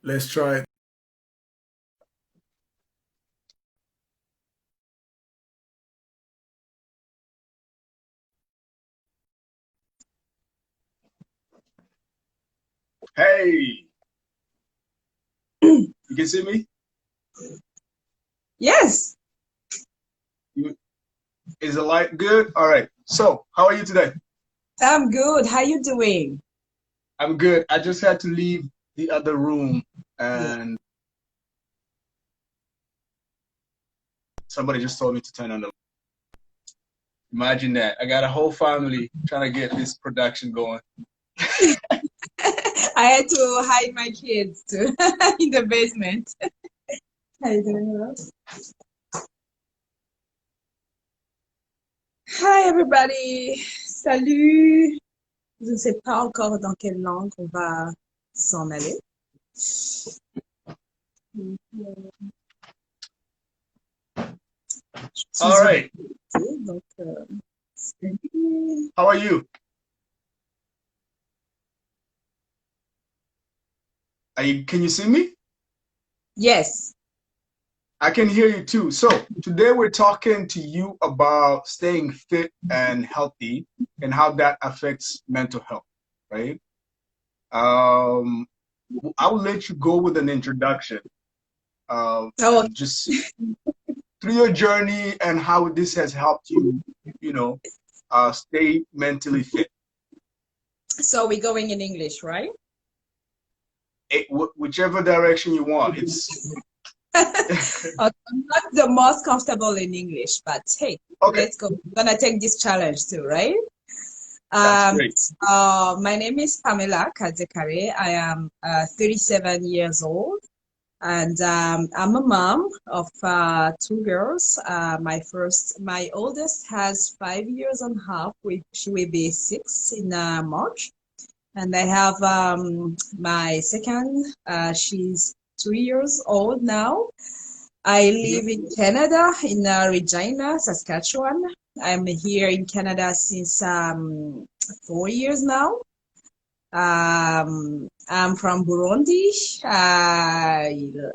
Let's try it. Hey, you can see me? Yes, You, is the light good? All right. So, how are you today? I'm good. How you doing? I'm good. I just had to leave the other room Yeah. and somebody just told me to turn on the light. Imagine that. I got a whole family trying to get this production going. I had to hide my kids too in the basement. How you doing, love? Hi everybody. Salut. Je ne sais pas encore dans quelle langue on va s'en aller. Je All suis right. occupée, donc salut. How are you? Can you see me? Yes. I can hear you too. So today we're talking to you about staying fit and healthy and how that affects mental health, right? Um, I will let you go with an introduction, Oh, just through your journey and how this has helped you, you know, stay mentally fit. so we're going in English, right? Whichever direction you want. Okay, I'm not the most comfortable in English, but hey, Okay. let's go. I'm gonna take this challenge too, right? That's great. My name is Pamela Kazekare. I am 37 years old, and I'm a mom of two girls. My oldest has 5 years and a half. She will be 6 in March, and I have my second. She's 3 years old now. I live Mhm. in Canada, in Regina, Saskatchewan. I'm here in Canada since 4 years now. I'm from Burundi. I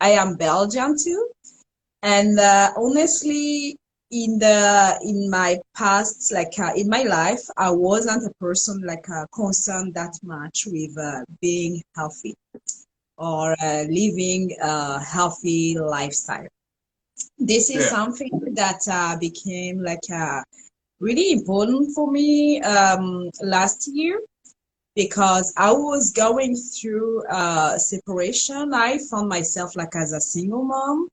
am Belgian too. And honestly, in my past, like in my life, I wasn't a person like concerned that much with being healthy or living a healthy lifestyle. This is Yeah. something that became like really important for me last year because I was going through separation. I found myself like as a single mom,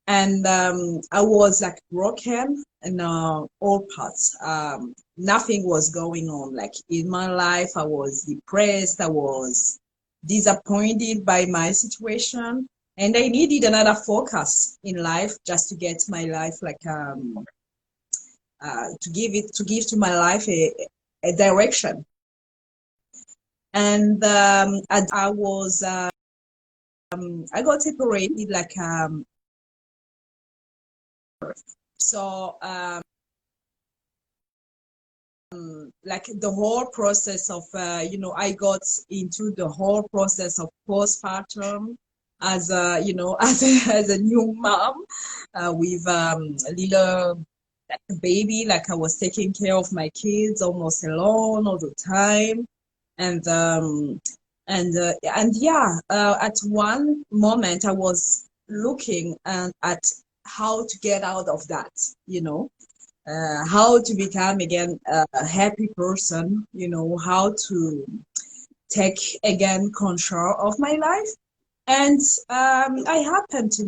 and I was like broken in all parts. Nothing was going on. Like in my life, I was depressed. I was disappointed by my situation, and I needed another focus in life just to get my life like to give to my life a direction. And I was I got separated like so like the whole process of I got into the whole process of postpartum as a as a new mom with a little like a baby. Like I was taking care of my kids almost alone all the time, and yeah, at one moment I was looking at how to get out of that, how to become again a happy person, how to take again control of my life. And I happened to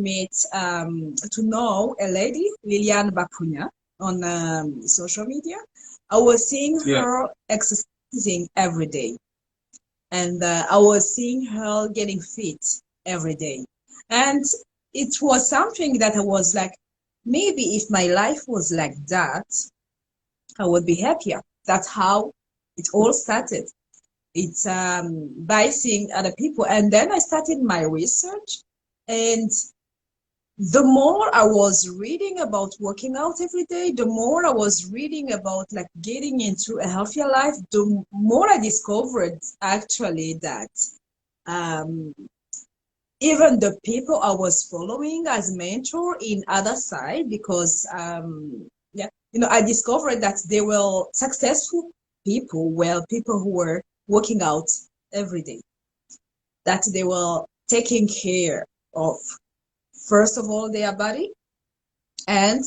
to know a lady, Liliane Bakunya, on social media. I was seeing Yeah. her exercising every day, and I was seeing her getting fit every day. And it was something that I was like, maybe if my life was like that, I would be happier. That's how it all started. It's by seeing other people. And then I started my research. And the more I was reading about working out every day, the more I was reading about like getting into a healthier life, the more I discovered actually that um, even the people I was following as mentor in other side, because yeah, I discovered that they were successful people, well, people who were working out every day, that they were taking care of, first of all, their body, and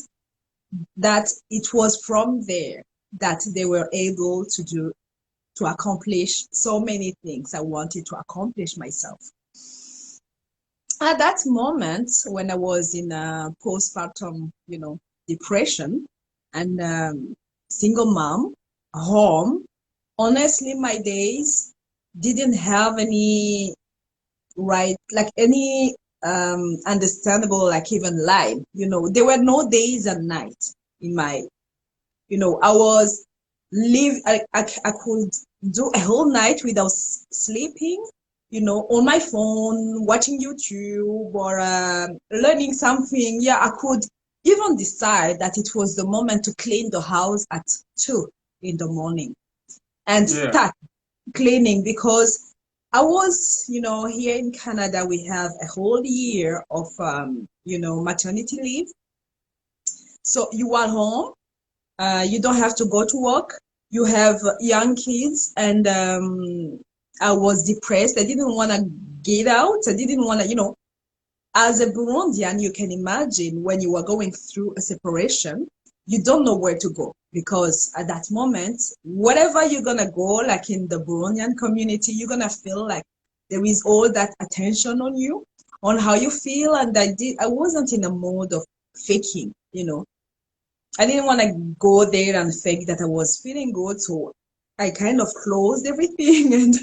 that it was from there that they were able to accomplish so many things I wanted to accomplish myself. At that moment, when I was in a postpartum, depression, and single mom, home, honestly, my days didn't have any like any understandable, like even life. There were no days and nights in my, I was I could do a whole night without sleeping, on my phone, watching YouTube or learning something. Yeah, I could even decide that it was the moment to clean the house at 2 in the morning and Yeah. start cleaning, because I was, here in Canada, we have a whole year of, maternity leave. So you are home, you don't have to go to work. You have young kids, and I was depressed. I didn't want to get out. I didn't want to, as a Burundian, you can imagine when you are going through a separation, you don't know where to go, because at that moment, whatever you're going to go, like in the Burundian community, you're going to feel like there is all that attention on you, on how you feel. And I wasn't in a mode of faking, I didn't want to go there and fake that I was feeling good. So I kind of closed everything and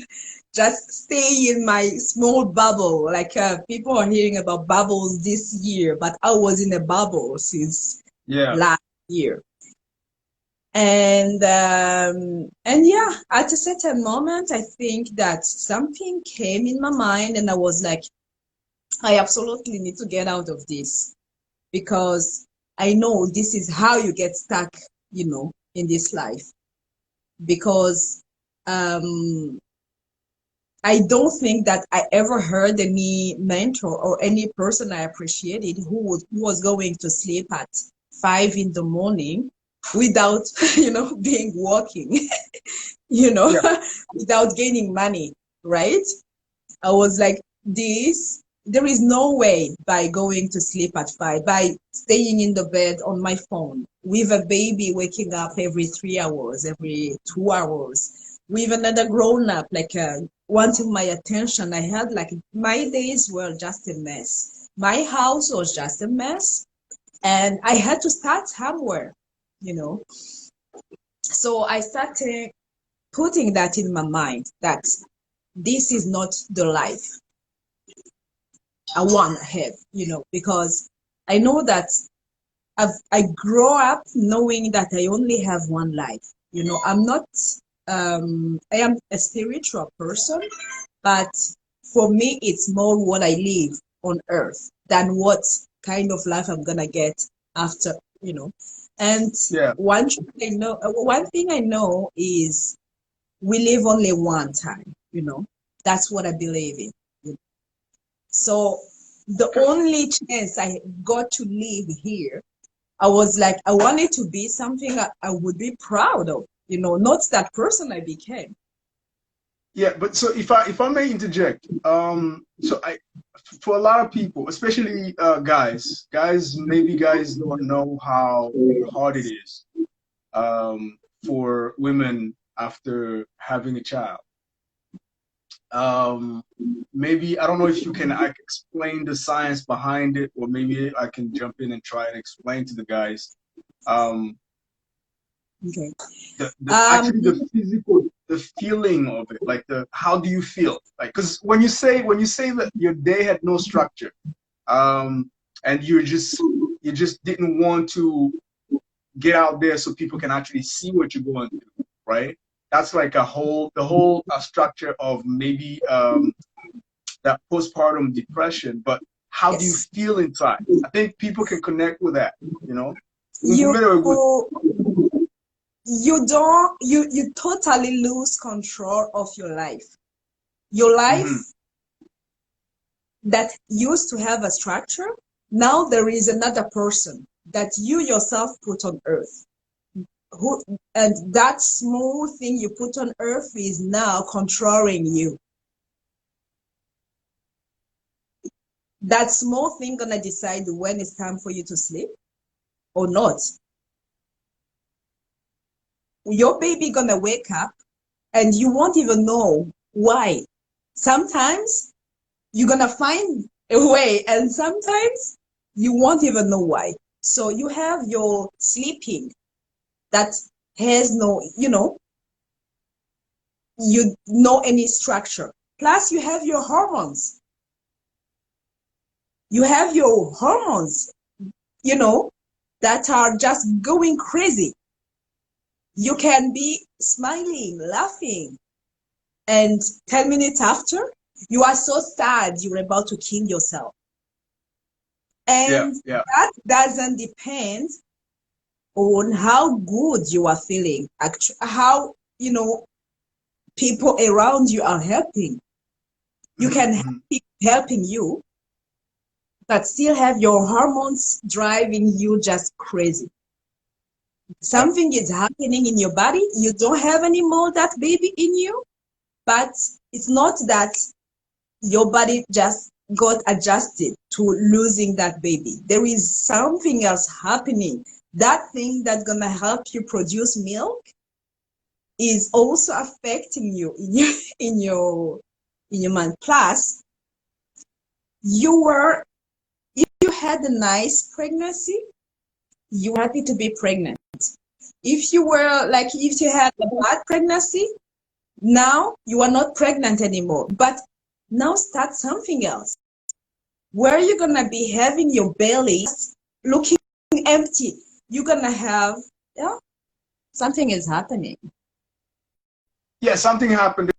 just stay in my small bubble. Like people are hearing about bubbles this year, but I was in a bubble since last year. And yeah, at a certain moment, I think that something came in my mind, and I was like, I absolutely need to get out of this, because I know this is how you get stuck, in this life. Because I don't think that I ever heard any mentor or any person I appreciated who was going to sleep at 5 in the morning without, being working, without gaining money, right? I was like, there is no way, by going to sleep at 5, by staying in the bed on my phone with a baby waking up every 3 hours, every 2 hours, with another grown up, like wanting my attention. I had like, my days were just a mess. My house was just a mess, and I had to start somewhere, So I started putting that in my mind, that this is not the life I want to have, because I know that I grow up knowing that I only have one life. I'm not, I am a spiritual person, but for me, it's more what I live on earth than what kind of life I'm going to get after, And one thing I know is we live only one time, That's what I believe in. So the only chance I got to live here, I was like, I wanted to be something I would be proud of, not that person I became. Yeah, but so if I may interject, so for a lot of people, especially guys, maybe guys don't know how hard it is for women after having a child. Maybe I don't know if you can explain the science behind it, or maybe I can jump in and try and explain to the guys. Okay. Actually the physical, the feeling of it, like how do you feel? Like, because when you say that your day had no structure, and you just didn't want to get out there so people can actually see what you're going through, right? That's like the whole structure of maybe that postpartum depression. But how do you feel inside? I think people can connect with that, You totally lose control of your life. Your life that used to have a structure, now there is another person that you yourself put on earth. And that small thing you put on earth is now controlling you. That small thing gonna decide when it's time for you to sleep or not. Your baby gonna wake up and you won't even know why. Sometimes you're gonna find a way, and sometimes you won't even know why. So you have your sleeping that has no, you know any structure. Plus you have your hormones. You have your hormones, that are just going crazy. You can be smiling, laughing, and 10 minutes after, you are so sad you're about to kill yourself. And that doesn't depend on how good you are feeling, how, people around you are helping. You can have people helping you, but still have your hormones driving you just crazy. Something is happening in your body. You don't have anymore that baby in you, but it's not that your body just got adjusted to losing that baby. There is something else happening. That thing that's gonna help you produce milk is also affecting you in your mind. Plus, if you had a nice pregnancy, you were happy to be pregnant. If you had a bad pregnancy, now you are not pregnant anymore. But now start something else. Where you're gonna be having your belly looking empty, you're gonna have, something is happening. Yeah, something happened.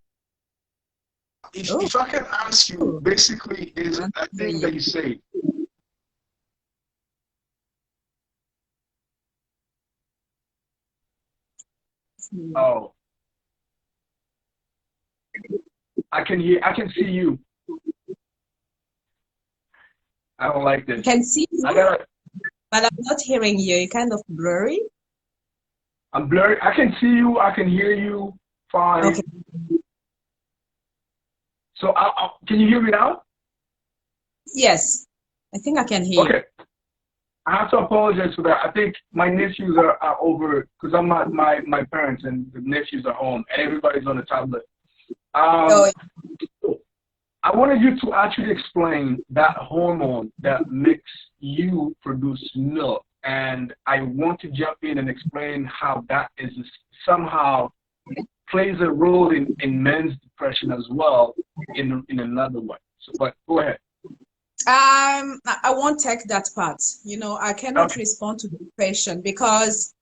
If I can ask you, basically, is a thing that you say. Oh, I can see you. I don't like this. I can see you, but I'm not hearing you. You're kind of blurry. I'm blurry. I can see you. I can hear you fine. Okay. So, can you hear me now? Yes, I think I can hear you. Okay. I have to apologize for that. I think my nephews are over, because I'm not my parents, and the nephews are home, and everybody's on the tablet. I wanted you to actually explain that hormone that makes you produce milk, and I want to jump in and explain how that is somehow plays a role in men's depression as well in another way. So, but go ahead. I won't take that part. I cannot respond to the question because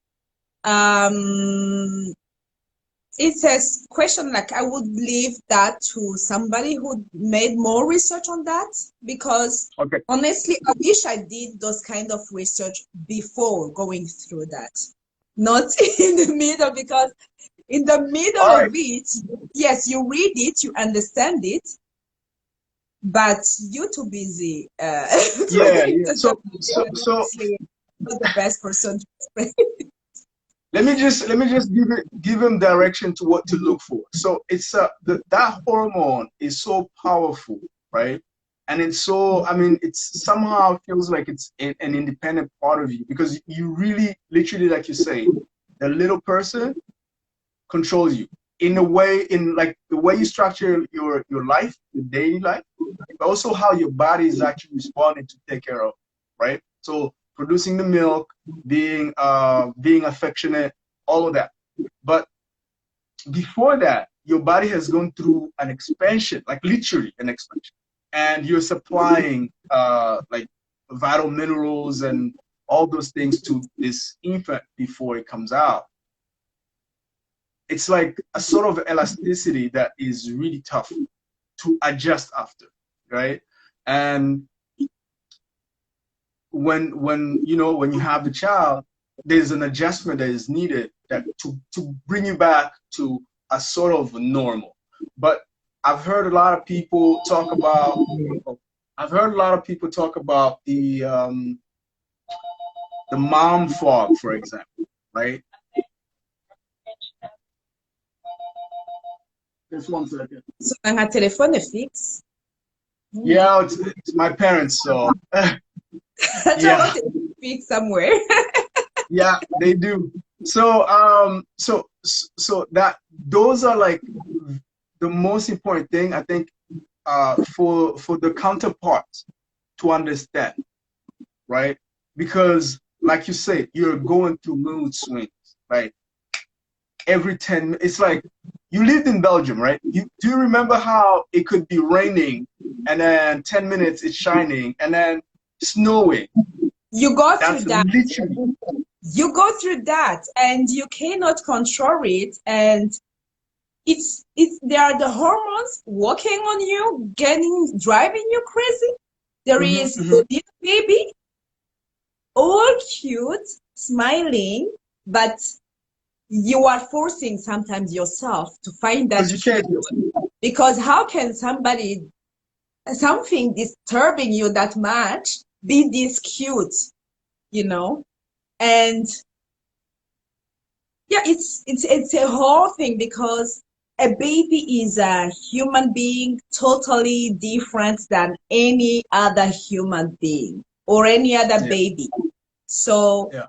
it's a question I would leave that to somebody who made more research on that, because honestly, I wish I did those kind of research before going through that, not in the middle, because in the middle of it, yes, you read it, you understand it, but you're too busy. So not the best person to explain. Let me just give him direction to what to look for. So it's that hormone is so powerful, right? And it's so, it's somehow feels like it's an independent part of you, because you really, literally, like you say, the little person controls you in a way, in like the way you structure your life, your daily life, but also how your body is actually responding to take care of, right? So producing the milk, being affectionate, all of that. But before that, your body has gone through an expansion, like literally an expansion, and you're supplying like vital minerals and all those things to this infant before it comes out. It's like a sort of elasticity that is really tough to adjust after, right? And when you have the child, there's an adjustment that is needed that to bring you back to a sort of normal. But I've heard a lot of people talk about, I've heard a lot of people talk about the mom fog, for example, right? Just 1 second. So nga telefone fixe. Yeah, it's my parents, so yeah, Fixe somewhere. yeah, they do. So that those are like the most important thing I think for the counterparts to understand, right? Because like you say, you're going through mood swings, right? Every 10 it's like you lived in Belgium, right? Do you remember how it could be raining and then 10 minutes it's shining and then snowing? You go That's through that. literally. You go through that and you cannot control it, and it's there are the hormones working on you, driving you crazy. There is Mm-hmm, the little baby, all cute, smiling, but you are forcing sometimes yourself to find that because you cute. can't. Because how can something disturbing you that much be this cute, you know? And yeah, it's a whole thing, because a baby is a human being totally different than any other human being or any other Yeah, baby. So yeah.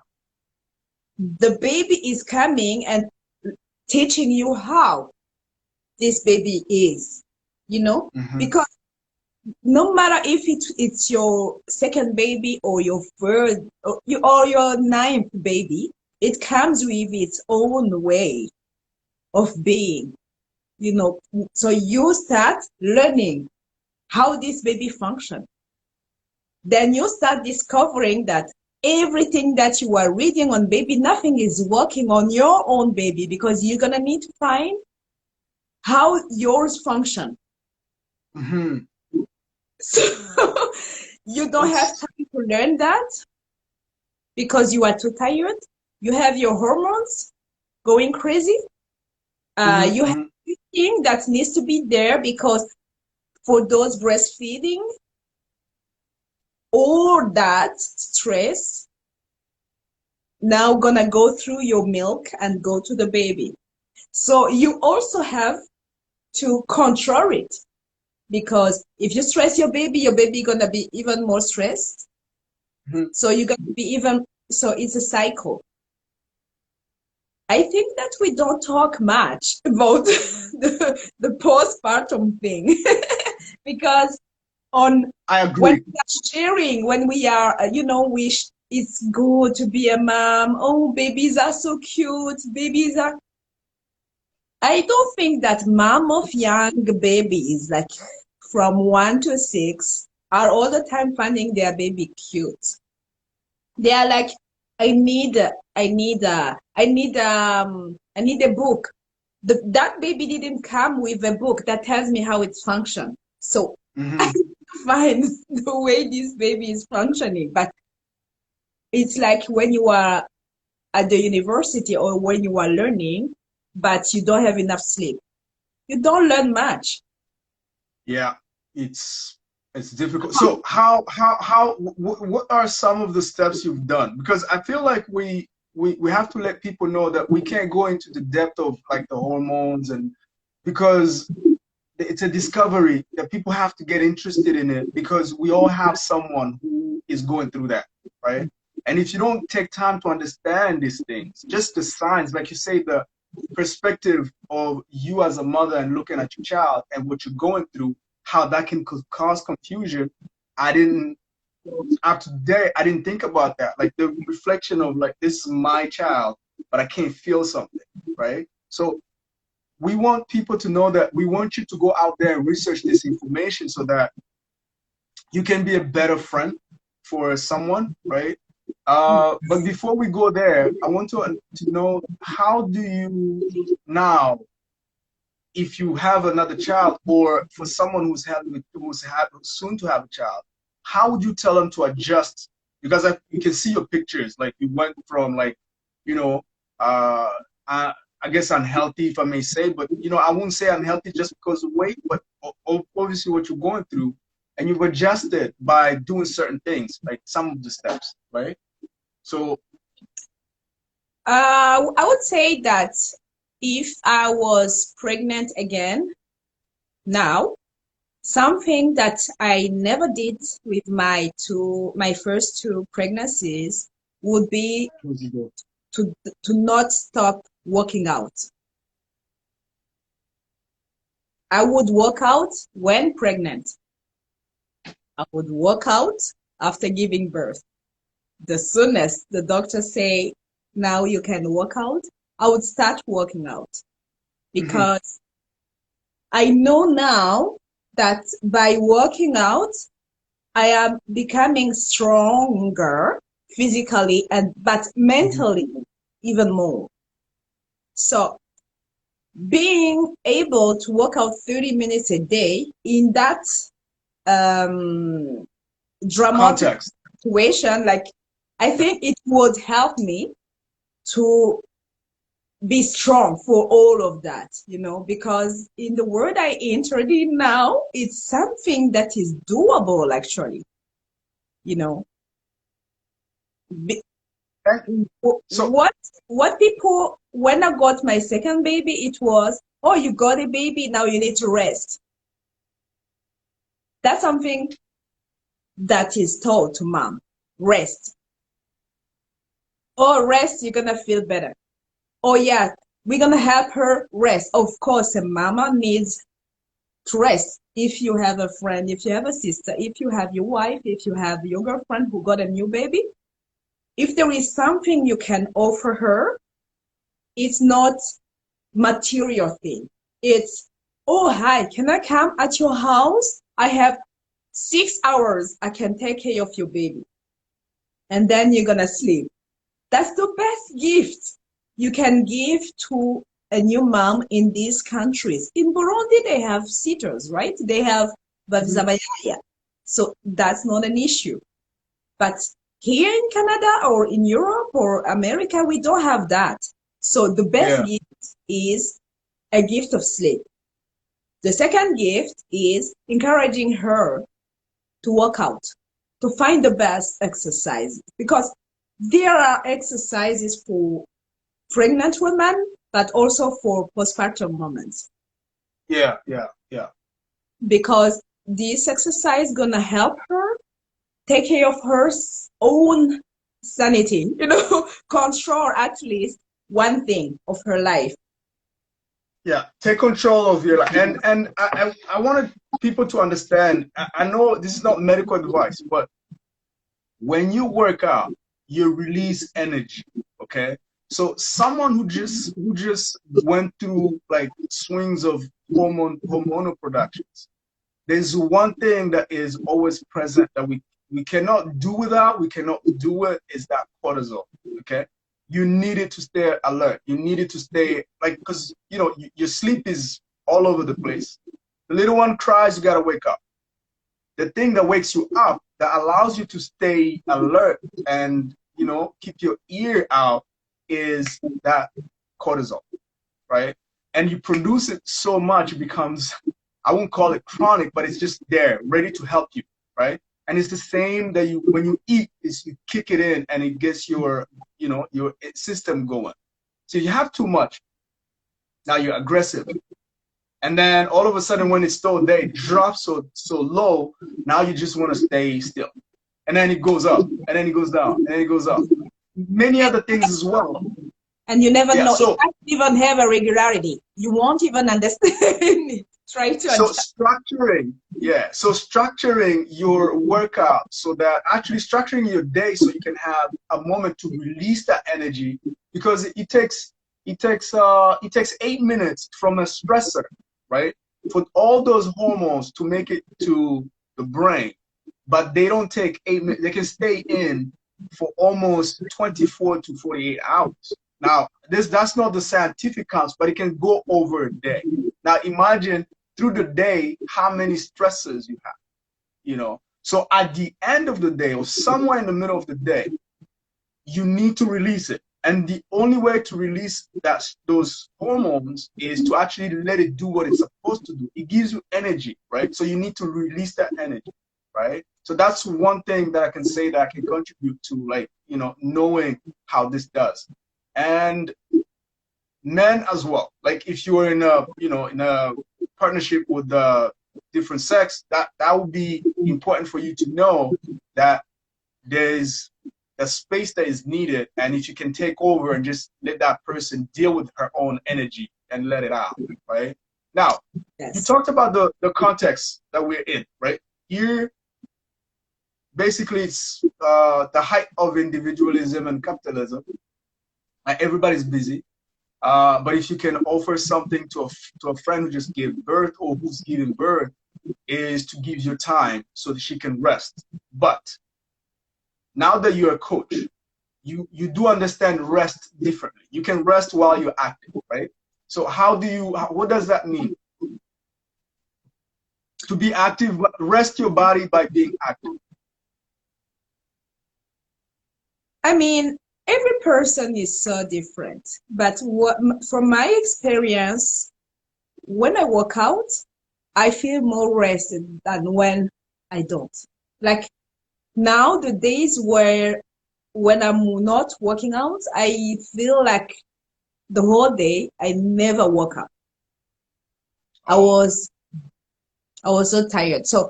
the baby is coming and teaching you how this baby is, Mm-hmm. because no matter if it's your second baby or your third or your ninth baby, it comes with its own way of being, So you start learning how this baby functions. Then you start discovering that everything that you are reading on baby, nothing is working on your own baby, because you're gonna need to find how yours function. Mm-hmm. So you don't have It's time to learn that because you are too tired. You have your hormones going crazy. mm-hmm, You have mm-hmm. everything that needs to be there, because for those breastfeeding, all that stress now gonna go through your milk and go to the baby. So you also have to control it, because if you stress your baby gonna be even more stressed. Mm-hmm. So you're gonna be even, so it's a cycle. I think that we don't talk much about the postpartum thing because on I when agree. we are sharing, when we are, it's good to be a mom. Oh, babies are so cute. Babies are. I don't think that mom of young babies, like from 1 to 6, are all the time finding their baby cute. They are like, I need a book. That baby didn't come with a book that tells me how it's functioned. So I Mm-hmm. find the way this baby is functioning. But it's like when you are at the university or when you are learning, but you don't have enough sleep. You don't learn much. Yeah, it's difficult. So what are some of the steps you've done? Because I feel like we have to let people know that we can't go into the depth of like the hormones, and because it's a discovery that people have to get interested in it, because we all have someone who is going through that, right? And if you don't take time to understand these things, just the signs, like you say, the perspective of you as a mother and looking at your child and what you're going through, how that can cause confusion. I didn't, up to today, I didn't think about that. Like the reflection of like, this is my child, but I can't feel something, right? So we want people to know that we want you to go out there and research this information so that you can be a better friend for someone, right? But before we go there, I want to know, how do you now, if you have another child, or for someone who's soon to have a child, how would you tell them to adjust? Because you can see your pictures, like you went from like, you know, uh, I guess unhealthy, if I may say, but I won't say unhealthy just because of weight, but obviously what you're going through. and you've adjusted by doing certain things, like some of the steps, right? So I would say that if I was pregnant again now, something that I never did with my first two pregnancies would be to not stop working out. I would work out when pregnant. I would work out after giving birth. The soonest the doctor say, now you can work out, I would start working out because I know now that by working out, I am becoming stronger physically but mentally even more. So being able to work out 30 minutes a day in that dramatic context. situation, like I think it would help me to be strong for all of that, because in the world I entered in now, it's something that is doable actually, you know. So What people, when I got my second baby, it was, oh, you got a baby, now you need to rest. That's something that is told to mom. Rest. Oh, rest, you're gonna feel better. Oh yeah, we're gonna help her rest. Of course, a mama needs to rest. If you have a friend, if you have a sister, if you have your wife, if you have your girlfriend who got a new baby, if there is something you can offer her, it's not material thing. It's, oh, hi, can I come at your house? I have 6 hours. I can take care of your baby. And then you're gonna sleep. That's the best gift you can give to a new mom in these countries. In Burundi, they have sitters, right? They have Bavzabayaya. So that's not an issue. But here in Canada or in Europe or America, we don't have that. So the best gift is a gift of sleep. The second gift is encouraging her to work out, to find the best exercises, because there are exercises for pregnant women, but also for postpartum moments. Yeah. Because this exercise is gonna help her take care of her own sanity, control at least one thing of her life. Yeah, take control of your life. And I wanted people to understand, I know this is not medical advice, but when you work out, you release energy, okay? So someone who just went through like swings of hormonal productions, there's one thing that is always present that we cannot do without, we cannot do it, is that cortisol, okay? You need it to stay alert. You need it to stay, like, because, your sleep is all over the place. The little one cries, you got to wake up. The thing that wakes you up, that allows you to stay alert and, keep your ear out, is that cortisol, right? And you produce it so much, it becomes, I won't call it chronic, but it's just there, ready to help you, right? And it's the same that when you eat, is you kick it in and it gets your system going. So you have too much, now you're aggressive. And then all of a sudden when it's still there, it drops so low, now you just want to stay still. And then it goes up, and then it goes down, and then it goes up. Many other things as well. And you never know. So, it doesn't even have a regularity. You won't even understand it. Try to adjust. So structuring your workout, so that actually structuring your day so you can have a moment to release that energy, because it takes 8 minutes from a stressor, right, for all those hormones to make it to the brain, but they don't take 8 minutes. They can stay in for almost 24 to 48 hours. Now, that's not the scientific counts, but it can go over a day. Now, imagine through the day how many stresses you have, So at the end of the day, or somewhere in the middle of the day, you need to release it. And the only way to release those hormones is to actually let it do what it's supposed to do. It gives you energy, right? So you need to release that energy. right? So that's one thing that I can say that I can contribute to, like, you know, knowing how this does. And men as well. Like if you're in a, you know, in a partnership with the different sex, that would be important for you to know that there's a space that is needed, and if you can take over and just let that person deal with her own energy and let it out, right? Now, you Yes. talked about the context that we're in, right? Here, basically, it's the height of individualism and capitalism. Like everybody's busy. But if you can offer something to a friend who just gave birth or who's giving birth, is to give your time so that she can rest. But now that you're a coach, you do understand rest differently. You can rest while you're active, right? So what does that mean? To be active, rest your body by being active. I mean, every person is so different, but from my experience, when I work out, I feel more rested than when I don't. Like now, the days where when I'm not working out, I feel like the whole day I never woke up. I Oh, was I was so tired. So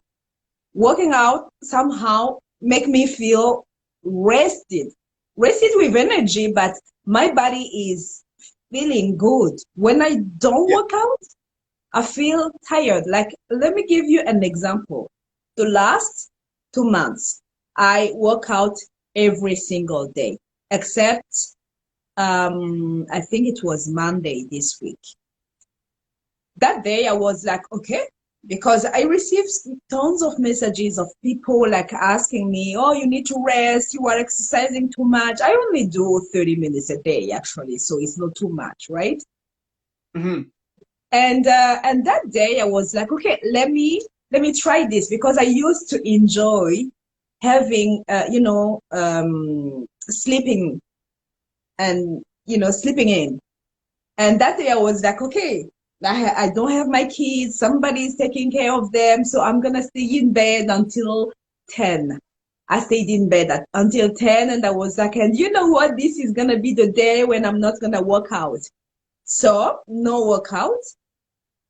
working out somehow make me feel rested, rested with energy, but my body is feeling good. When I don't yeah. work out, I feel tired. Like, let me give you an example. The last 2 months, I work out every single day, except I think it was Monday this week. That day I was like, okay, because I received tons of messages of people like asking me, oh, you need to rest, you are exercising too much. I only do 30 minutes a day actually, so it's not too much, right? Mm-hmm. And that day I was like, okay, let me try this because I used to enjoy having sleeping and sleeping in. And that day I was like, okay, I don't have my kids. Somebody's taking care of them. So I'm going to stay in bed until 10. I stayed in bed until 10. And I was like, and you know what? This is going to be the day when I'm not going to work out. So no workout.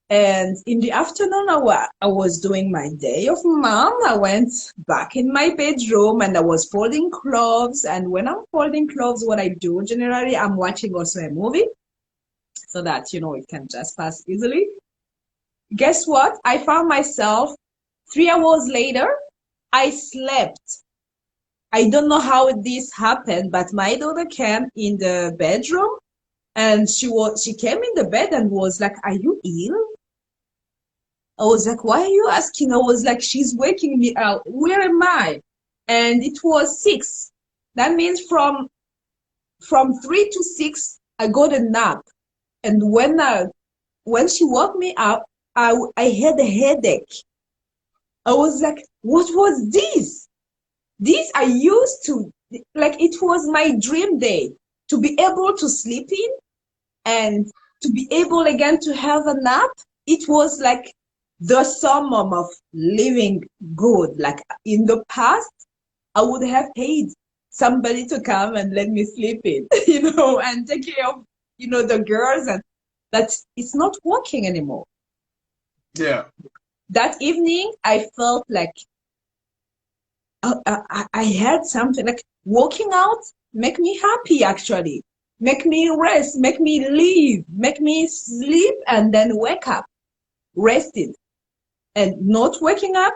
And in the afternoon, I was doing my day of mom. I went back in my bedroom and I was folding clothes. And when I'm folding clothes, what I do generally, I'm watching also a movie so that it can just pass easily. Guess what? I found myself 3 hours later, I slept. I don't know how this happened, but my daughter came in the bedroom and she came in the bed and was like, "Are you ill?" I was like, "Why are you asking?" I was like, "She's waking me out. Where am I?" And it was 6. That means from 3 to 6, I got a nap. And when she woke me up, I had a headache. I was like, what was this? This I used to, like, it was my dream day to be able to sleep in and to be able again to have a nap. It was like the summum of living good. Like in the past, I would have paid somebody to come and let me sleep in, and take care of, the girls, and that it's not working anymore. Yeah. That evening, I felt like I had something like working out make me happy actually, make me rest, make me live, make me sleep and then wake up rested and not waking up.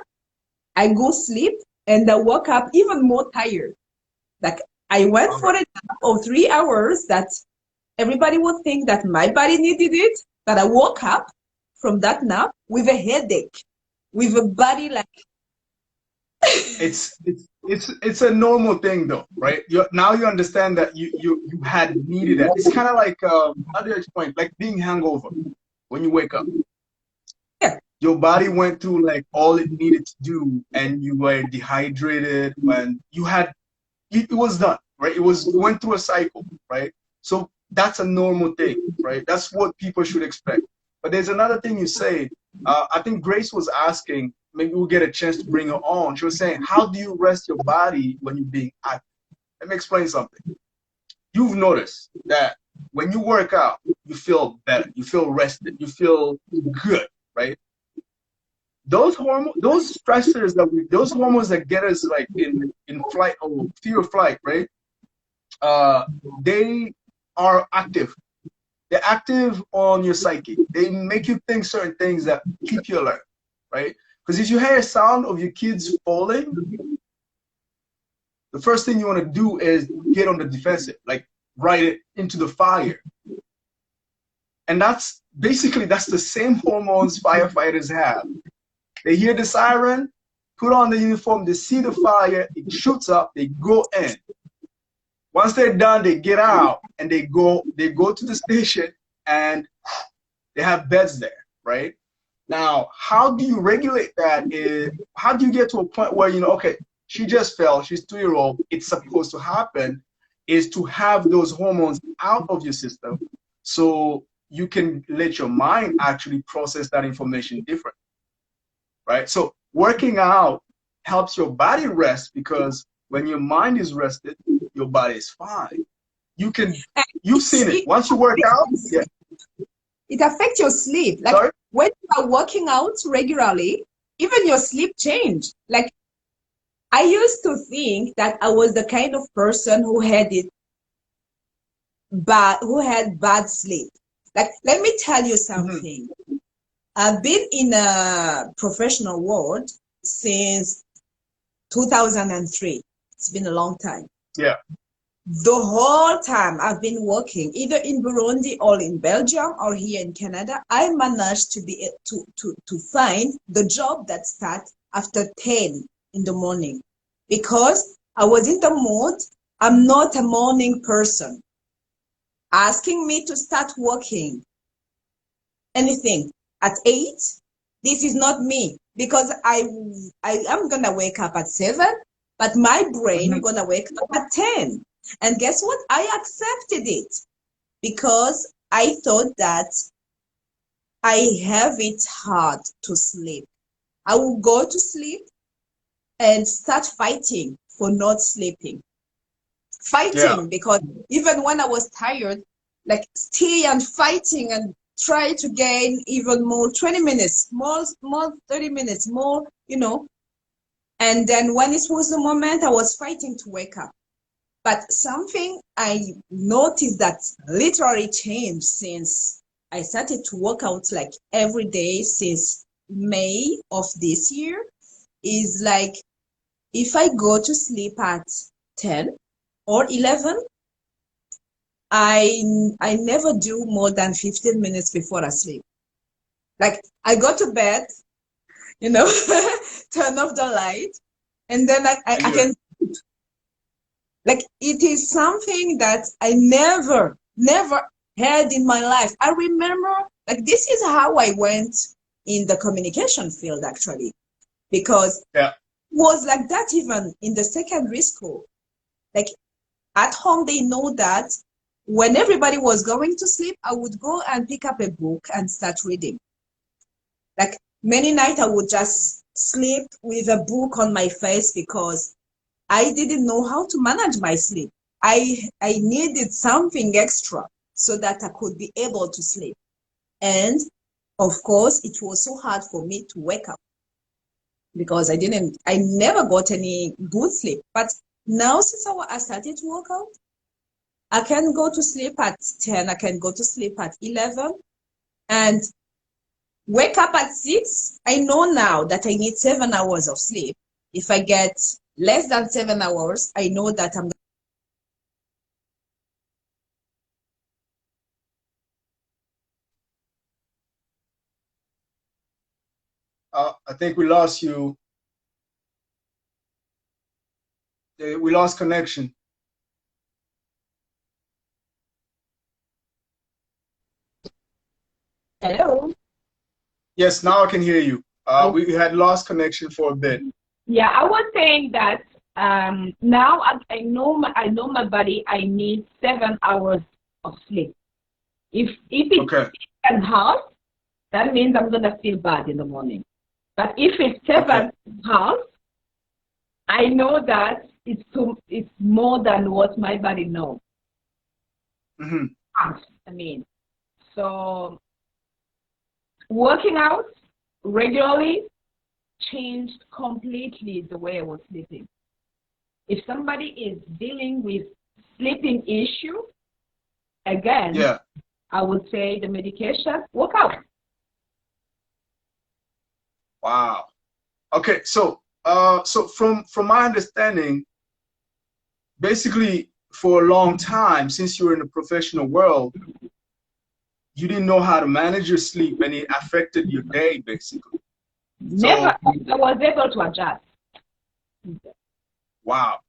I go sleep and I woke up even more tired. Like I went for a nap of 3 hours that everybody would think that my body needed it, but I woke up from that nap with a headache, with a body like It's a normal thing though, right? Now you understand that you had needed it. It's kind of like how do you explain? Like being hangover when you wake up. yeah, Your body went through like all it needed to do, and you were dehydrated when you had it was done, right? It went through a cycle, right? So that's a normal thing, right? That's what people should expect. But there's another thing you say. I think Grace was asking, maybe we'll get a chance to bring her on. She was saying, how do you rest your body when you're being active? Let me explain something. You've noticed that when you work out, you feel better, you feel rested, you feel good, right? Those hormones, those stressors those hormones that get us like in flight or fear of flight, right? They are active. They're active on your psyche. They make you think certain things that keep you alert, right? Because if you hear a sound of your kids falling, the first thing you want to do is get on the defensive, like ride it into the fire. And that's basically, that's the same hormones firefighters have. They hear the siren, put on the uniform, they see the fire, it shoots up, they go in. Once they're done, they get out and they go to the station and they have beds there, right? Now, how do you regulate that? How do you get to a point where, you know, okay, she just fell, she's 2-year-old, it's supposed to happen, is to have those hormones out of your system so you can let your mind actually process that information different, right? So working out helps your body rest, because when your mind is rested, your body is fine. You've seen it. Once you work out, yeah. It affects your sleep. Like, sorry? When you are working out regularly, even your sleep change. Like, I used to think that I was the kind of person who had bad sleep. Like, let me tell you something. I've been in a professional world since 2003. It's been a long time. Yeah. The whole time I've been working, either in Burundi or in Belgium or here in Canada, I managed to find the job that starts after 10 in the morning, because I was in the mood. I'm not a morning person. Asking me to start working anything at 8, this is not me, because I am gonna wake up at 7, but my brain gonna wake up at 10. And guess what? I accepted it because I thought that I have it hard to sleep. I will go to sleep and start fighting for not sleeping. Because even when I was tired, like stay and fighting and try to gain even more 20 minutes, more 30 minutes, more, you know. And then when it was the moment, I was fighting to wake up. But something I noticed that literally changed since I started to work out like every day since May of this year is like, if I go to sleep at 10 or 11, I never do more than 15 minutes before I sleep. Like, I go to bed, you know, turn off the light, and then I can, like, it is something that I never had in my life. I remember, like, this is how I went in the communication field, actually, because it was like that even in the secondary school. Like, at home, they know that when everybody was going to sleep, I would go and pick up a book and start reading. Like, many nights I would just sleep with a book on my face because I didn't know how to manage my sleep. I needed something extra so that I could be able to sleep. And of course, it was so hard for me to wake up because I never got any good sleep. But now, since I started to work out, I can go to sleep at 10, I can go to sleep at 11, and wake up at 6. I know now that I need 7 hours of sleep. If I get less than 7 hours, I know that I'm I think we lost you. We lost connection. Hello. Yes, now I can hear you. We had lost connection for a bit. Yeah, I was saying that now I know my body. I need 7 hours of sleep. If it's 6 and a half, that means I'm gonna feel bad in the morning. But if it's 7.5, I know that it's more than what my body knows. Mm-hmm. I mean, so working out regularly changed completely the way I was sleeping. If somebody is dealing with sleeping issue, again, Yeah. I would say the medication, work out. Wow. Okay, so so from my understanding, basically for a long time, since you were in the professional world, you didn't know how to manage your sleep and it affected your day basically. Never, I was able to adjust. Wow.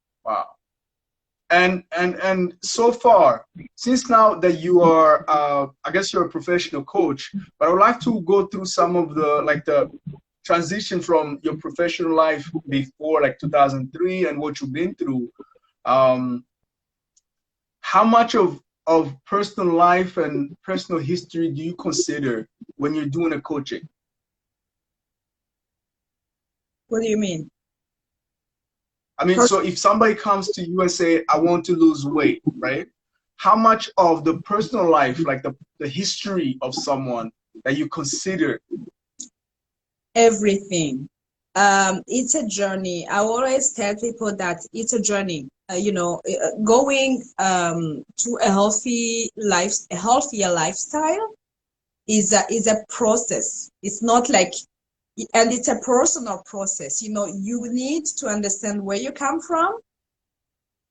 And so far, since now that you are I guess you're a professional coach, but I would like to go through some of the transition from your professional life before like 2003 and what you've been through. How much of personal life and personal history do you consider when you're doing a coaching? What do you mean? I mean, so if somebody comes to you and say, I want to lose weight, right? How much of the personal life, like the history of someone that you consider? Everything. It's a journey. I always tell people that it's a journey. Going to a healthier lifestyle is a process. It's not like, and it's a personal process. You need to understand where you come from,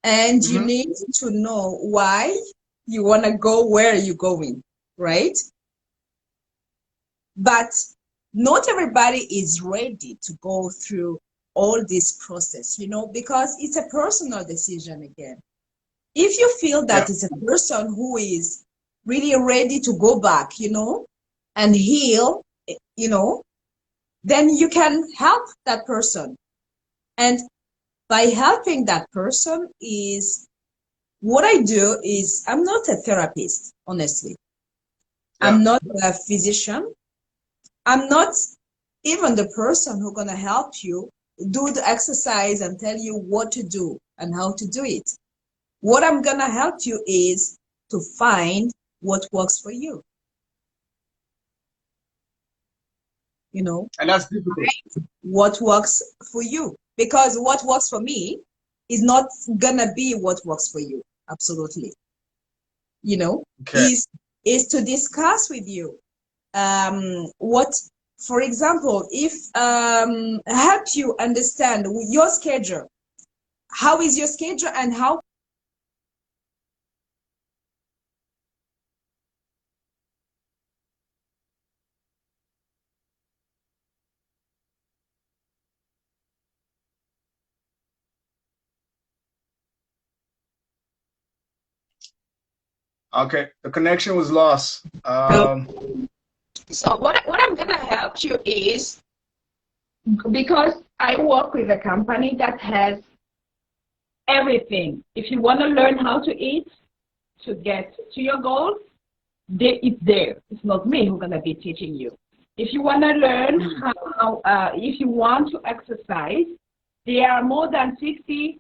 and you need to know why you want to go where you're going, right? But not everybody is ready to go through all this process, because it's a personal decision again. If you feel that it's a person who is really ready to go back, and heal, then you can help that person. And by helping that person is, what I do is, I'm not a therapist, honestly. I'm not a physician. I'm not even the person who's going to help you do the exercise and tell you what to do and how to do it. What I'm going to help you is to find what works for you. And that's difficult. What works for you. Because what works for me is not going to be what works for you. Absolutely. Is to discuss with you what, for example, if help you understand your schedule. How is your schedule and how Okay, the connection was lost. So what I'm gonna help you is, because I work with a company that has everything. If you want to learn how to eat to get to your goals, it's there. It's not me who's gonna be teaching you. If you want to learn how, if you want to exercise, there are more than 60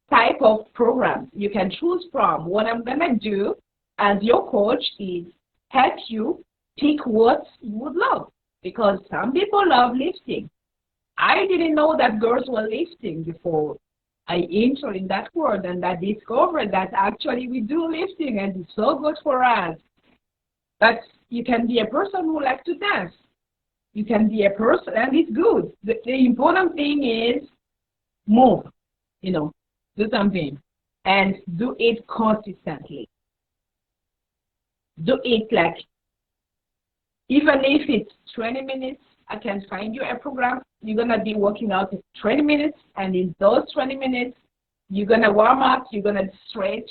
type of programs you can choose from. What I'm gonna do as your coach is help you pick what you would love, because some people love lifting. I didn't know that girls were lifting before I entered in that world, and I discovered that actually we do lifting and it's so good for us. But you can be a person who likes to dance. You can be a person, and it's good. The important thing is move, do something, and do it consistently. Do it like, even if it's 20 minutes, I can find you a program. You're going to be working out 20 minutes, and in those 20 minutes, you're going to warm up, you're going to stretch,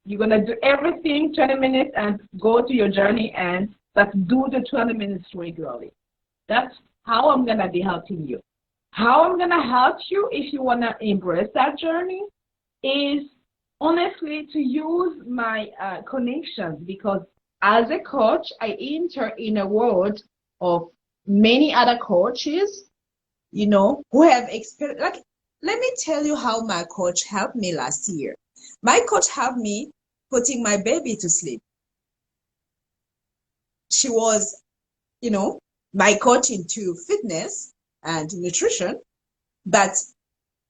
you're going to do everything 20 minutes and go to your journey, and do the 20 minutes regularly. That's how I'm going to be helping you. How I'm going to help you if you want to embrace that journey is honestly to use my connections, because as a coach, I enter in a world of many other coaches you know, who have experience. Like, let me tell you how my coach helped me last year. My coach helped me putting my baby to sleep. She was, you know, my coach into fitness and nutrition, but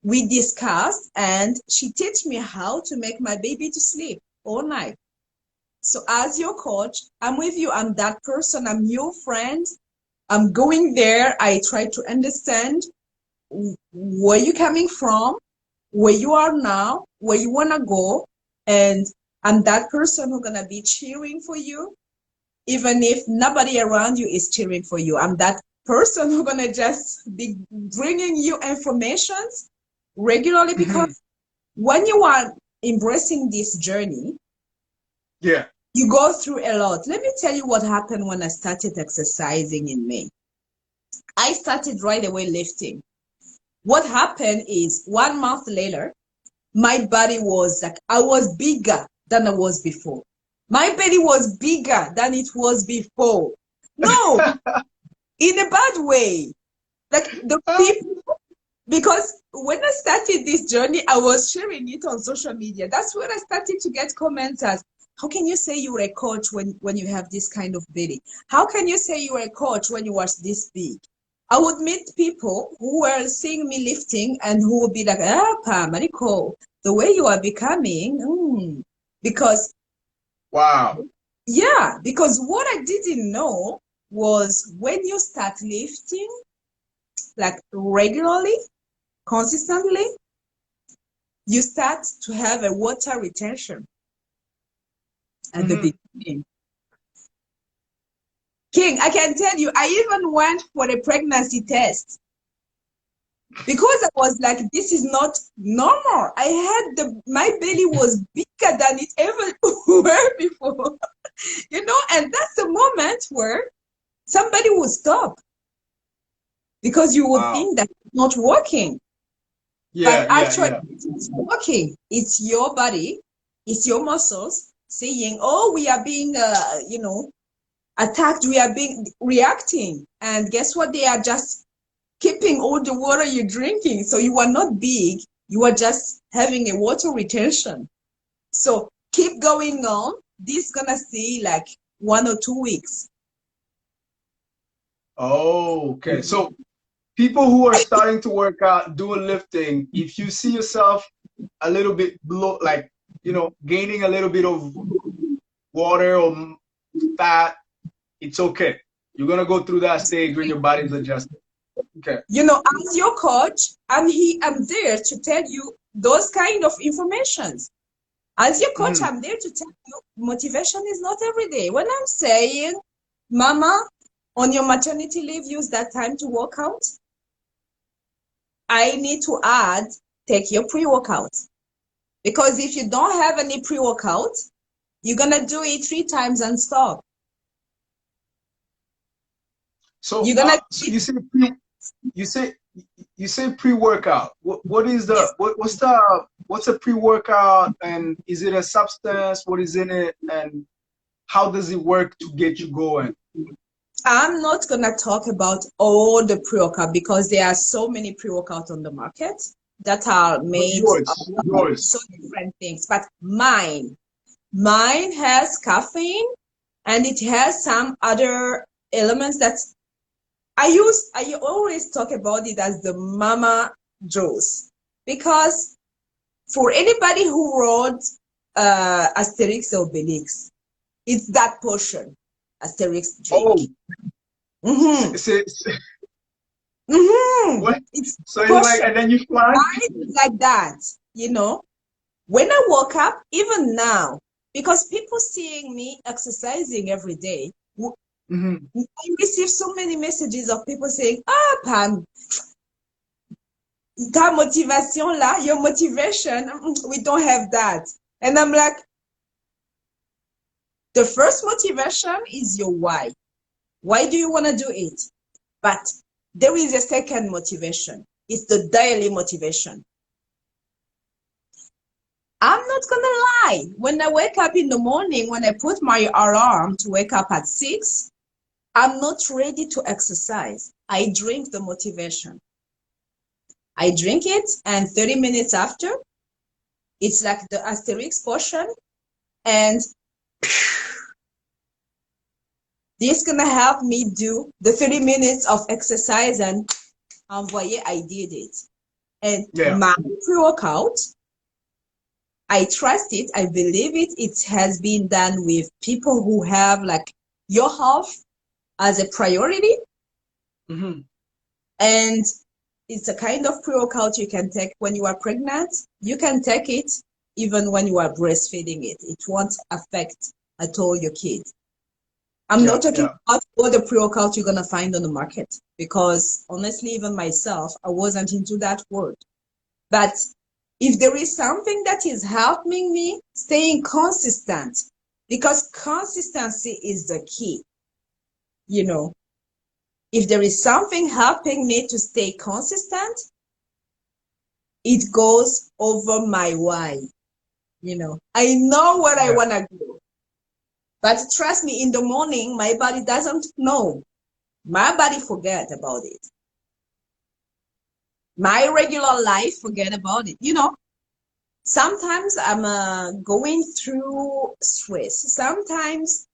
we discussed and she taught me how to make my baby to sleep all night. So as your coach, I'm with you. I'm that person. I'm your friend. I'm going there. I try to understand where you're coming from, where you are now, where you want to go. And I'm that person who's going to be cheering for you, even if nobody around you is cheering for you. I'm that person who's going to just be bringing you information regularly, because when you are embracing this journey, yeah, you go through a lot. Let me tell you what happened when I started exercising in May. I started right away lifting. What happened is 1 month later, my body was like, I was bigger than I was before. My belly was bigger than it was before. No, in a bad way. Like the people, because when I started this journey, I was sharing it on social media. That's when I started to get commenters. How can you say you're a coach when you have this kind of belly? How can you say you're a coach when you are this big? I would meet people who were seeing me lifting and who would be like, Pamela, the way you are becoming, because wow, yeah, because what I didn't know was when you start lifting, like regularly, consistently, you start to have a water retention at the beginning. King, I can tell you, I even went for a pregnancy test because I was like, this is not normal. I had my belly was bigger than it ever were before, you know, and that's the moment where somebody will stop because you would think that it's not working. Yeah, But yeah, actually, yeah. it's working. It's your body, it's your muscles saying, oh, we are being, you know, attacked, we are being reacting. And guess what? They are just keeping all the water you're drinking. So you are not big, you are just having a water retention. So keep going on. This is gonna stay like 1 or 2 weeks. Oh, okay. So people who are starting to work out, doing lifting, if you see yourself a little bit below, like, you know, gaining a little bit of water or fat, it's okay. You're gonna go through that stage when your body's adjusting. Okay. You know, as your coach, I'm there to tell you those kind of informations. As your coach, I'm there to tell you motivation is not every day. When I'm saying, Mama, on your maternity leave, use that time to work out, I need to add, take your pre-workout. Because if you don't have any pre-workout, you're going to do it 3 times and stop. So, you're gonna so you say pre-workout. What is the yes. what's a pre-workout, and is it a substance? What is in it, and how does it work to get you going? I'm not going to talk about all the pre-workout because there are so many pre-workouts on the market that are made of so different things. But mine has caffeine and it has some other elements that I always talk about it as the mama juice, because for anybody who wrote Asterix or Obelix, it's that portion Asterix drink. Oh, what? It's So it's like, and then you fly? like that, you know. When I woke up, even now, because people seeing me exercising every day, I receive so many messages of people saying, Pam, ta motivation là, your motivation, we don't have that. And I'm like, the first motivation is your why. Why do you want to do it? But there is a second motivation. It's the daily motivation. I'm not going to lie. When I wake up in the morning, when I put my alarm to wake up at 6, I'm not ready to exercise. I drink the motivation. I drink it, and 30 minutes after, it's like the Asterix potion, and this gonna help me do the 30 minutes of exercise, and envoyer, I did it. And my pre-workout, I trust it, I believe it. It has been done with people who have like your health as a priority. Mm-hmm. And it's a kind of pre-workout you can take when you are pregnant. You can take it even when you are breastfeeding it. It won't affect at all your kid. I'm not talking about all the pre-workout you're going to find on the market, because honestly, even myself, I wasn't into that word. But if there is something that is helping me staying consistent, because consistency is the key, you know, if there is something helping me to stay consistent, it goes over my why. You know, I know what I want to do. But trust me, in the morning, my body doesn't know. My body forget about it. My regular life forget about it. You know, sometimes I'm going through stress. Sometimes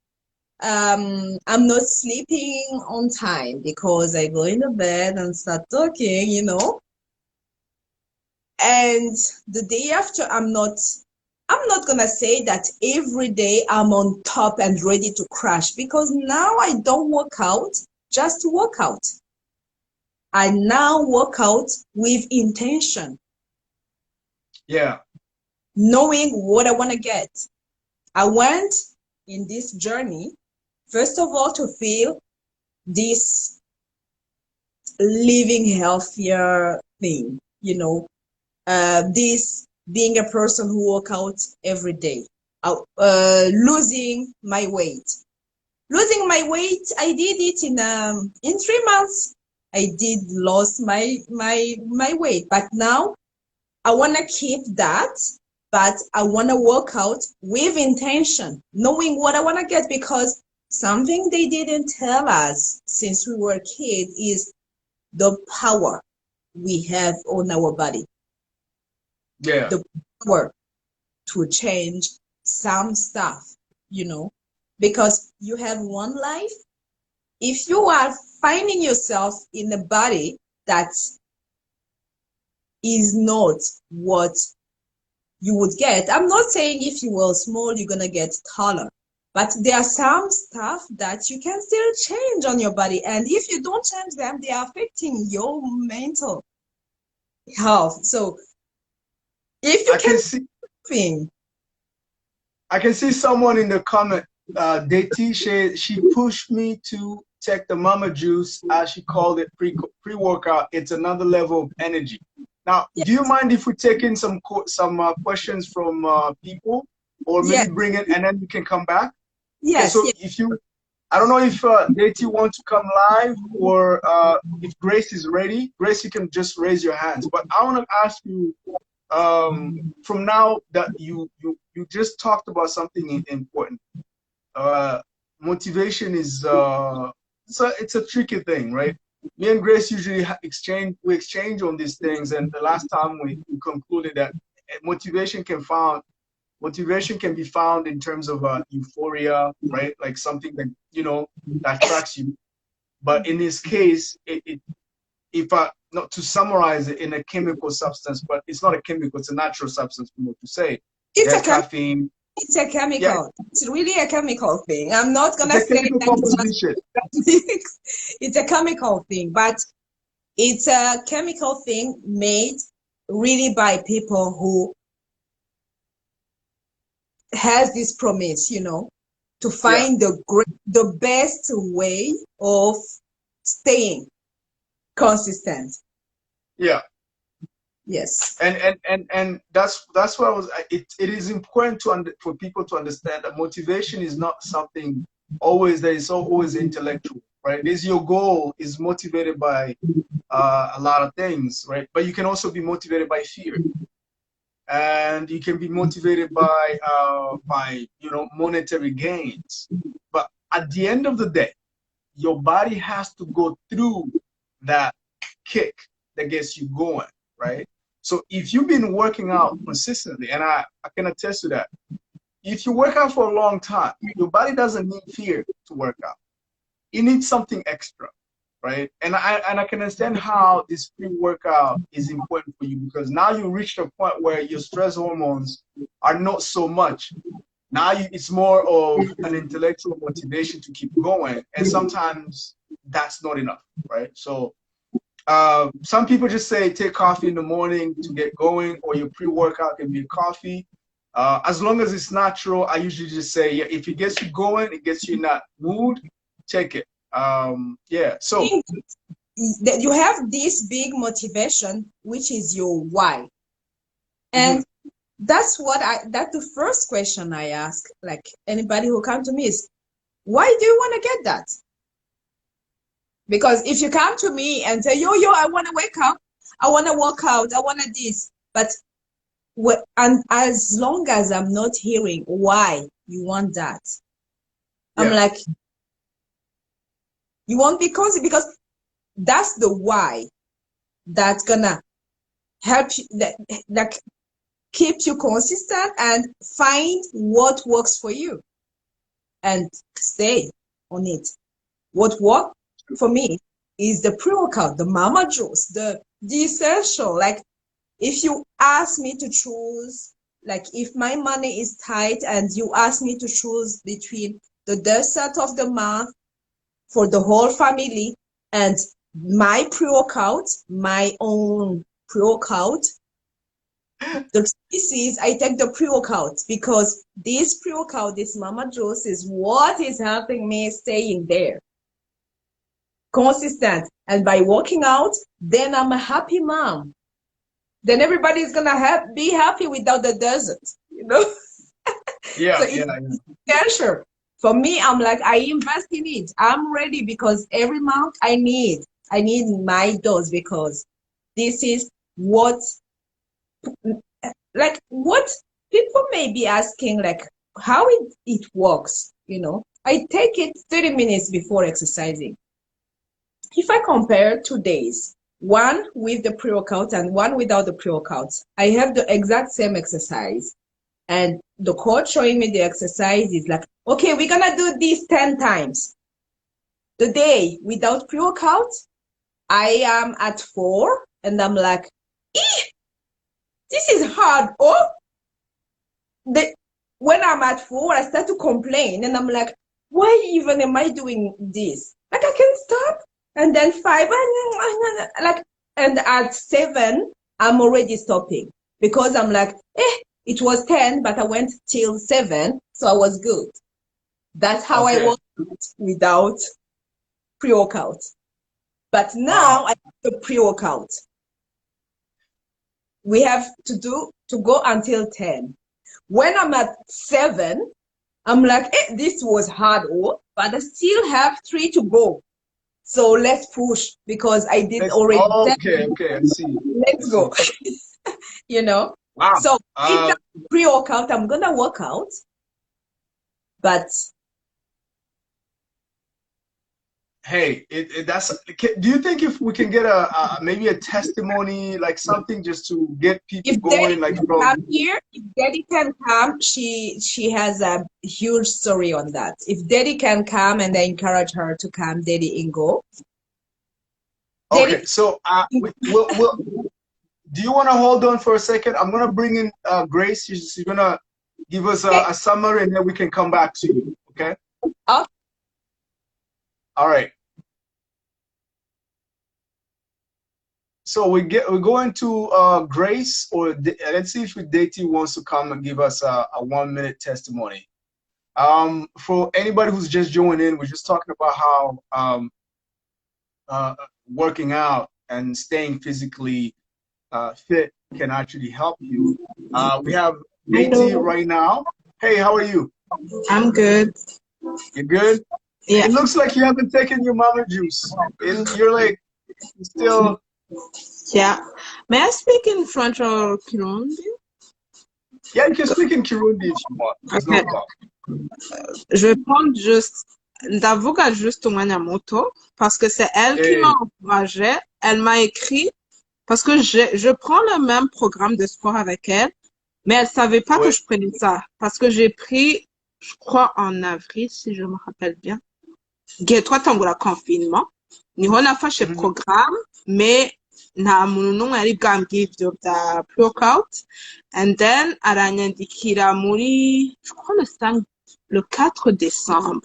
I'm not sleeping on time because I go in the bed and start talking, you know. And the day after, I'm not gonna say that every day I'm on top and ready to crash, because now I don't work out just to work out. I now work out with intention. Yeah. Knowing what I want to get. I went in this journey, first of all, to feel this living healthier thing, you know, this being a person who work out every day, losing my weight. Losing my weight, I did it in 3 months. I did lose my weight, but now I want to keep that, but I want to work out with intention, knowing what I want to get, because something they didn't tell us since we were kids is the power we have on our body. Yeah. The power to change some stuff, you know, because you have one life. If you are finding yourself in a body that is not what you would get, I'm not saying if you were small, you're going to get taller, but there are some stuff that you can still change on your body. And if you don't change them, they are affecting your mental health. So if you I can see someone in the comment, Deti, she pushed me to take the mama juice, as she called it, pre-workout. It's another level of energy. Now, yes. Do you mind if we take in some questions from people, or maybe bring it and then we can come back? Yes. Okay, so if you, I don't know if Deti wants to come live, or if Grace is ready. Grace, you can just raise your hands. But I want to ask you, from now that you just talked about something important. Motivation is so it's a tricky thing, right? Me and Grace usually exchange on these things, and the last time we concluded that motivation can be found in terms of euphoria, right? Like something that that attracts you. But in this case, if I not to summarize it, in a chemical substance, but it's not a chemical, it's a natural substance, more to say. It's There's caffeine. It's a chemical. Yeah. It's really a chemical thing. I'm not gonna say that it's a chemical thing, but it's a chemical thing made really by people who has this promise, you know, to find the best way of staying consistent. Yeah. Yes. And that's what I was. It is important for people to understand that motivation is not something always always intellectual, right? Is your goal is motivated by a lot of things, right? But you can also be motivated by fear, and you can be motivated by monetary gains. But at the end of the day, your body has to go through that kick that gets you going, right? So if you've been working out consistently, and I can attest to that, if you work out for a long time, your body doesn't need fear to work out. It needs something extra, right? And I can understand how this pre-workout is important for you, because now you reached a point where your stress hormones are not so much. Now it's more of an intellectual motivation to keep going, and sometimes that's not enough, right? So some people just say take coffee in the morning to get going, or your pre-workout can be coffee. As long as it's natural, I usually just say, yeah, if it gets you going, it gets you in that mood, take it. Yeah, so you have this big motivation, which is your why. And that's the first question I ask, like anybody who comes to me is, why do you want to get that? Because if you come to me and say, yo, I want to wake up, I want to work out, I want to this, but and as long as I'm not hearing why you want that, I'm like, you want because that's the why that's gonna help you, that keep you consistent and find what works for you and stay on it. What worked for me is the pre-workout, the mama juice, the essential. Like, if you ask me to choose, like if my money is tight and you ask me to choose between the dessert of the month for the whole family and my pre-workout, my own pre-workout, the truth is I take the pre-workout, because this pre-workout, this mama juice, is what is helping me stay in there consistent. And by working out, then I'm a happy mom. Then everybody is gonna be happy without the dessert, you know. Yeah, so essential for me. I'm like, I invest in it. I'm ready, because every month I need my dose, because this is what, like, what people may be asking, like how it works, you know. I take it 30 minutes before exercising. If I compare 2 days, one with the pre-workout and one without the pre-workout, I have the exact same exercise. And the coach showing me the exercise is like, okay, we're gonna do this 10 times. The day without pre-workout, I am at 4, and I'm like, this is hard. Oh, when I'm at 4, I start to complain, and I'm like, why even am I doing this? Like, I can stop. And then 5, like, and at 7, I'm already stopping, because I'm like, it was 10, but I went till 7, so I was good. That's how I work without pre-workout. But now I have the pre-workout. We have to go until 10. When I'm at 7, I'm like, this was hard, but I still have 3 to go. So let's push, because I did already. Okay, I see. Let's go. You know. Wow. So if I'm pre-workout, I'm gonna work out. But hey, that's. Do you think if we can get maybe a testimony, like something, just to get people going, like come here, if Daddy can come, she has a huge story on that. If Daddy can come, and I encourage her to come, Daddy Ingo. Okay, so we'll do you want to hold on for a second? I'm gonna bring in Grace. She's gonna give us a summary, and then we can come back to you. Okay. Okay. All right. So we're going to Grace, or let's see if Dati wants to come and give us a 1-minute testimony. For anybody who's just joining in, we're just talking about how working out and staying physically fit can actually help you. We have Dati right now. Hey, how are you? I'm good. You good? Yeah. It looks like you haven't taken your mama juice. You're like still. Yeah. May I speak in French or Kirundi? Yeah, you can speak in Kirundi if you want. There's no problem. Je vais prendre juste Ndavuga juste Moto parce que c'est elle qui m'a encouragée. Elle m'a écrit parce que je prends le même programme de sport avec elle, mais elle savait pas que Ouais. je prenais ça. Parce que j'ai pris, je crois, en avril, si je me rappelle bien. Toi, tangola confinement. Niho nafashe Mhm. programme, mais nta muntu n'umwe yari bwambwiye ivyo bya pre-workout. And then, aranyandikira muri, je crois, le 4 décembre.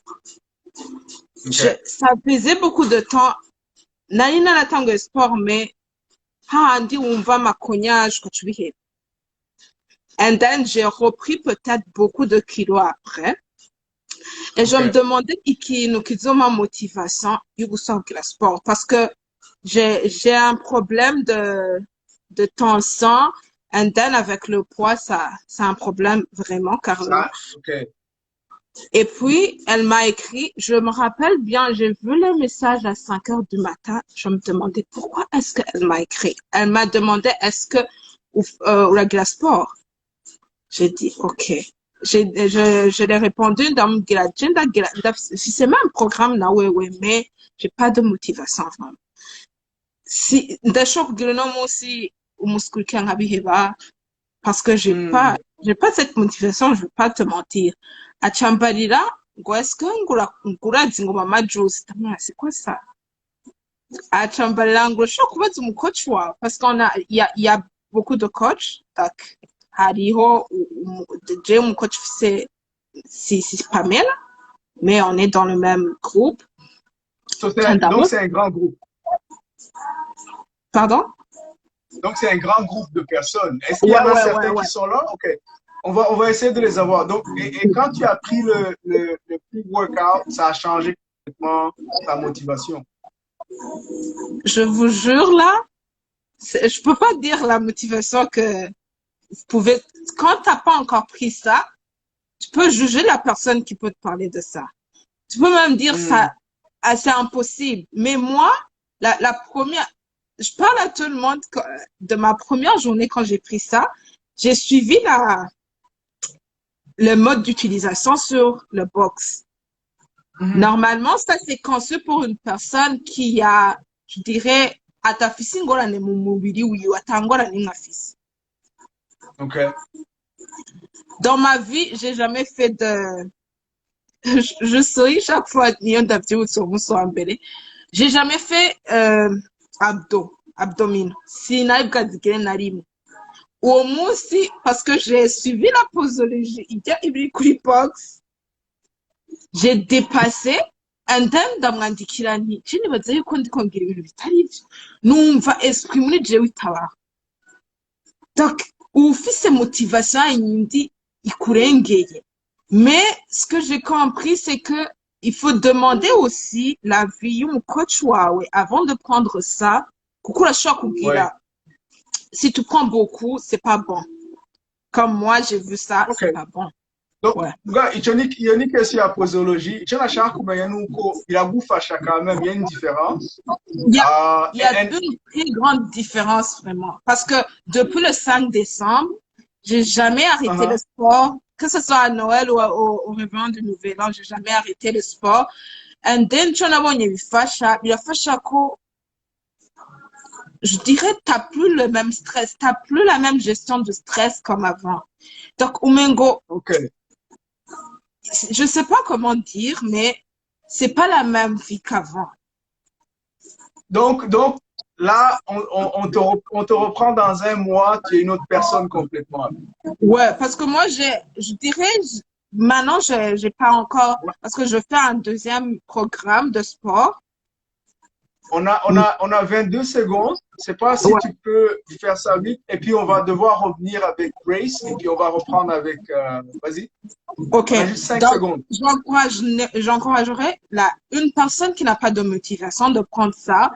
Okay. Ça faisait beaucoup de temps. Nari naratanguye sport, mais hahandi wumva amakonyage ugaca ubiheba. And then, j'ai repris peut-être beaucoup de kilos après. Et je me Okay. demandais ikintu kizoma motivation yo gusubira sport parce que j'ai un problème de tension and then avec le poids ça c'est un problème vraiment carrément. Ça, okay. Et puis elle m'a écrit, je me rappelle bien, j'ai vu le message à 5 heures du matin, je me demandais pourquoi est-ce qu'elle m'a écrit. Elle m'a demandé est-ce que ou sport. J'ai dit OK. Je l'ai répondu dans mon agenda, si c'est même un programme, là, ouais, mais j'ai pas de motivation, vraiment. Si, d'achok, moi aussi, ou musculka ngabiheba, parce que j'ai pas cette motivation, je veux pas te mentir. À Chambalila, est-ce que ngura zingoma majus, c'est quoi ça? À Chambalila, ngura shok kubaza mu coach wa, parce il y a beaucoup de coachs, donc, hariho, j'ai mon coach, c'est Pamela, mais on est dans le même groupe. Donc, c'est un grand groupe. Pardon? Donc, c'est un grand groupe de personnes. Est-ce qu'il y en a certains qui sont là? OK. On va essayer de les avoir. Donc, et quand tu as pris le pre-workout, ça a changé complètement ta motivation. Je vous jure, là, je peux pas dire la motivation que vous pouvez, quand t'as pas encore pris ça, tu peux juger la personne qui peut te parler de ça. Tu peux même dire ça, c'est impossible. Mais moi, la première, je parle à tout le monde de ma première journée quand j'ai pris ça. J'ai suivi le mode d'utilisation sur le box. Normalement, ça c'est conçu pour une personne qui a, je dirais, atafisi ngorane mu mubiri wiwe atangorane nk'afisi. OK. Dans ma vie, j'ai jamais fait de je souris chaque fois niyo ndavyibutse uwo munsi wa mbere. J'ai jamais fait abdominaux. Sinari bwazigere na rimwe. Uwo munsi, parce que j'ai suivi la posologie ijya ibiri kuri box, j'ai dépassé and then ndamwandikira nti je nibaza yuko ndiko ngira ibintu bitari ivyo. Numva esprit muri jewe itabaho. Donc, ufise motivation yindi ikurengeye. Mais ce que j'ai compris, c'est que il faut demander aussi l'avis du coach wawe avant de prendre ça. Kuko urashobora kugira, si tu prends beaucoup, c'est pas bon. Comme moi, j'ai vu ça, c'est pas bon. Donc, il y a une question à posologie. Il y a une différence. Il y a une très grande différence, vraiment. Parce que depuis le 5 décembre, j'ai jamais arrêté le sport. Que ce soit à Noël ou au réveillon du Nouvel An, j'ai jamais arrêté le sport. And then, je dirais, t'as plus le même stress, t'as plus la même gestion du stress comme avant. Donc, Umengo, je sais pas comment dire, mais c'est pas la même vie qu'avant. Donc, là, on te reprend dans un mois, tu es une autre personne complètement. Ouais, parce que moi, je dirais, maintenant, j'ai pas encore, parce que je fais un deuxième programme de sport. On a 22 secondes. Je sais pas si tu peux faire ça vite. Et puis, on va devoir revenir avec Grace. Et puis, on va reprendre avec, vas-y. OK. On a juste 5 secondes. J'encouragerais une personne qui n'a pas de motivation de prendre ça.